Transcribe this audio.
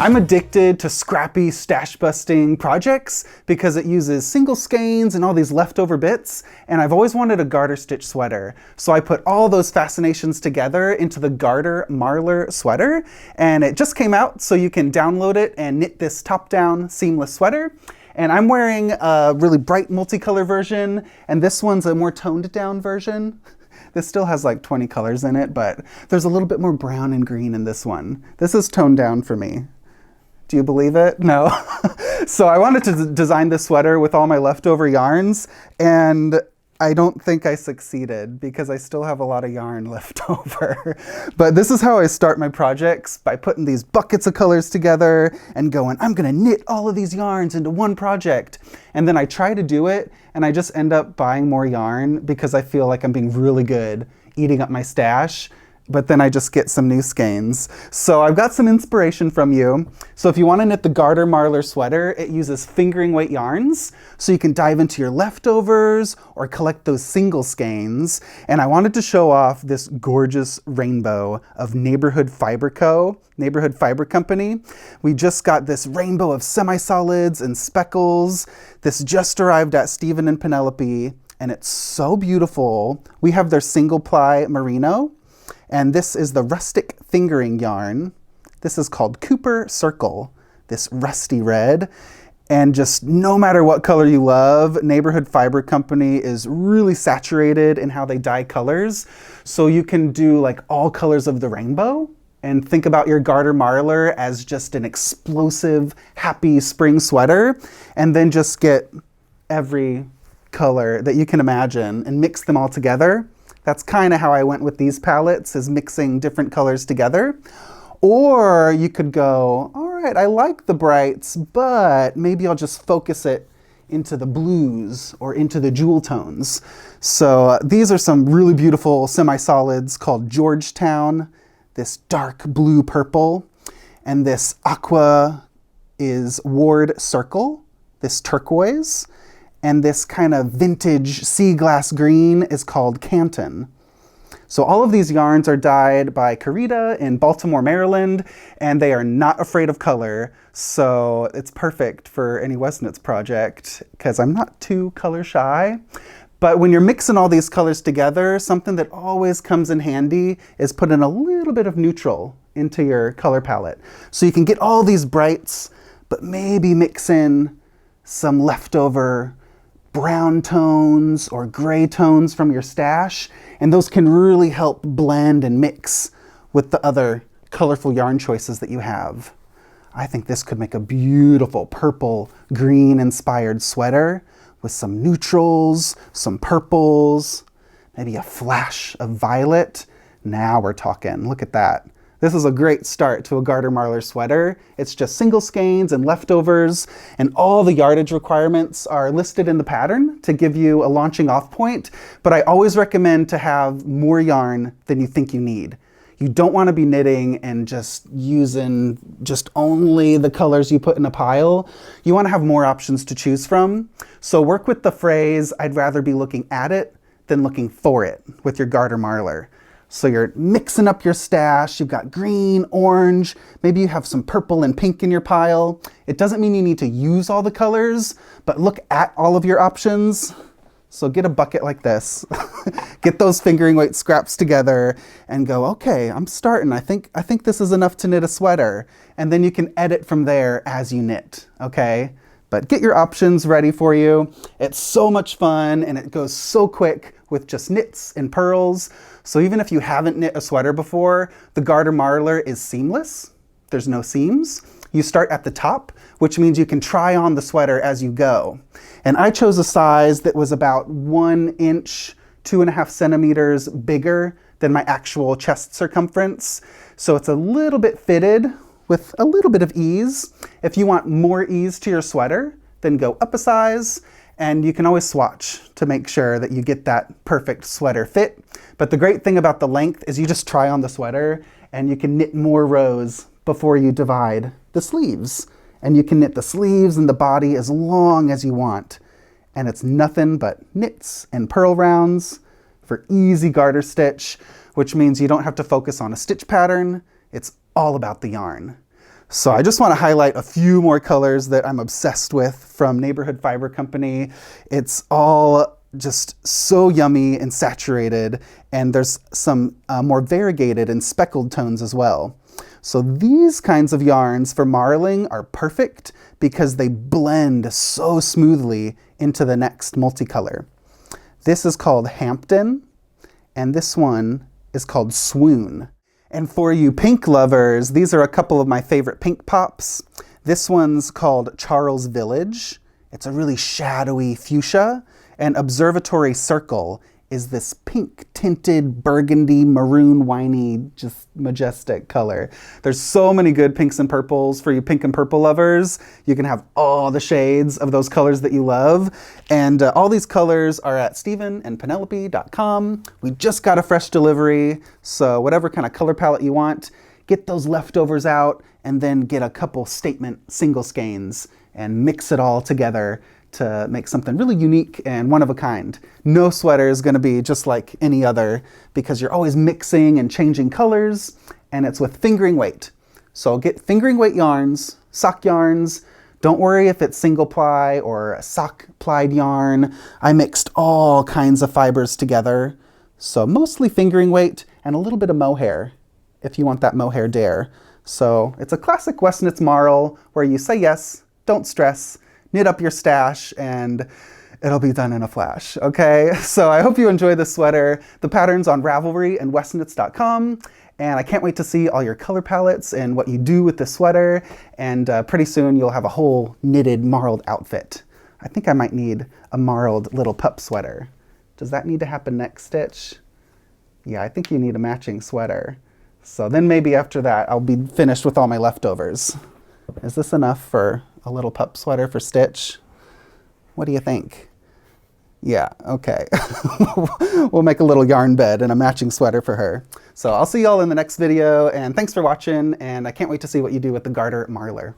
I'm addicted to scrappy stash busting projects because it uses single skeins and all these leftover bits, and I've always wanted a garter stitch sweater. So I put all those fascinations together into the Garter Marler sweater, and it just came out, so you can download it and knit this top-down seamless sweater. And I'm wearing a really bright multicolor version, and this one's a more toned down version. This still has like 20 colors in it, but there's a little bit more brown and green in this one. This is toned down for me. Do you believe it? No. So I wanted to design this sweater with all my leftover yarns, and I don't think I succeeded because I still have a lot of yarn left over. But this is how I start my projects, by putting these buckets of colors together and going, I'm gonna knit all of these yarns into one project. And then I try to do it, and I just end up buying more yarn because I feel like I'm being really good eating up my stash. But then I just get some new skeins. So I've got some inspiration from you. So if you want to knit the Garter Marler sweater, it uses fingering weight yarns. So you can dive into your leftovers or collect those single skeins. And I wanted to show off this gorgeous rainbow of Neighborhood Fiber Company. We just got this rainbow of semi-solids and speckles. This just arrived at Stephen and Penelope, and it's so beautiful. We have their single ply merino. And this is the rustic fingering yarn. This is called Cooper Circle, this rusty red. And just no matter what color you love, Neighborhood Fiber Company is really saturated in how they dye colors. So you can do like all colors of the rainbow and think about your Garter Marler as just an explosive, happy spring sweater, and then just get every color that you can imagine and mix them all together. That's kind of how I went with these palettes, is mixing different colors together. Or you could go, all right, I like the brights, but maybe I'll just focus it into the blues or into the jewel tones. So these are some really beautiful semi-solids called Georgetown, this dark blue purple, and this aqua is Ward Circle, this turquoise. And this kind of vintage sea glass green is called Canton. So all of these yarns are dyed by Carita in Baltimore, Maryland, and they are not afraid of color. So it's perfect for any Westknits project because I'm not too color shy. But when you're mixing all these colors together, something that always comes in handy is putting a little bit of neutral into your color palette. So you can get all these brights, but maybe mix in some leftover brown tones or gray tones from your stash, and those can really help blend and mix with the other colorful yarn choices that you have. I think this could make a beautiful purple green inspired sweater with some neutrals, some purples, maybe a flash of violet. Now we're talking. Look at that. This is a great start to a Garter Marler sweater. It's just single skeins and leftovers, and all the yardage requirements are listed in the pattern to give you a launching off point, but I always recommend to have more yarn than you think you need. You don't want to be knitting and just using just only the colors you put in a pile. You want to have more options to choose from. So work with the phrase, I'd rather be looking at it than looking for it with your Garter Marler. So you're mixing up your stash, you've got green, orange, maybe you have some purple and pink in your pile. It doesn't mean you need to use all the colors, but look at all of your options. So get a bucket like this, get those fingering weight scraps together and go, okay, I'm starting. I think this is enough to knit a sweater. And then you can edit from there as you knit, okay? But get your options ready for you. It's so much fun and it goes so quick with just knits and purls. So even if you haven't knit a sweater before, the Garter Marler is seamless. There's no seams. You start at the top, which means you can try on the sweater as you go. And I chose a size that was about 1 inch, 2.5 centimeters bigger than my actual chest circumference. So it's a little bit fitted with a little bit of ease. If you want more ease to your sweater, then go up a size, and you can always swatch to make sure that you get that perfect sweater fit. But the great thing about the length is you just try on the sweater and you can knit more rows before you divide the sleeves. And you can knit the sleeves and the body as long as you want. And it's nothing but knits and purl rounds for easy garter stitch, which means you don't have to focus on a stitch pattern. It's all about the yarn. So I just want to highlight a few more colors that I'm obsessed with from Neighborhood Fiber Company. It's all just so yummy and saturated, and there's some more variegated and speckled tones as well. So these kinds of yarns for marling are perfect because they blend so smoothly into the next multicolor. This is called Hampton, and this one is called Swoon. And for you pink lovers, these are a couple of my favorite pink pops. This one's called Charles Village. It's a really shadowy fuchsia, and Observatory Circle is this pink tinted burgundy maroon winey, just majestic color. There's so many good pinks and purples for you pink and purple lovers. You can have all the shades of those colors that you love. And all these colors are at stephenandpenelope.com. We just got a fresh delivery, so whatever kind of color palette you want, get those leftovers out and then get a couple statement single skeins and mix it all together to make something really unique and one of a kind. No sweater is going to be just like any other because you're always mixing and changing colors, and it's with fingering weight. So get fingering weight yarns, sock yarns. Don't worry if it's single ply or a sock plied yarn. I mixed all kinds of fibers together. So mostly fingering weight and a little bit of mohair if you want that mohair dare. So it's a classic Westknits marl where you say yes, don't stress, knit up your stash, and it'll be done in a flash, okay? So I hope you enjoy this sweater. The pattern's on Ravelry and westknits.com, and I can't wait to see all your color palettes and what you do with this sweater, and pretty soon you'll have a whole knitted marled outfit. I think I might need a marled little pup sweater. Does that need to happen next stitch? Yeah, I think you need a matching sweater. So then maybe after that, I'll be finished with all my leftovers. Is this enough for a little pup sweater for Stitch? What do you think? Yeah, okay. We'll make a little yarn bed and a matching sweater for her. So I'll see y'all in the next video, and thanks for watching, and I can't wait to see what you do with the Garter Marler.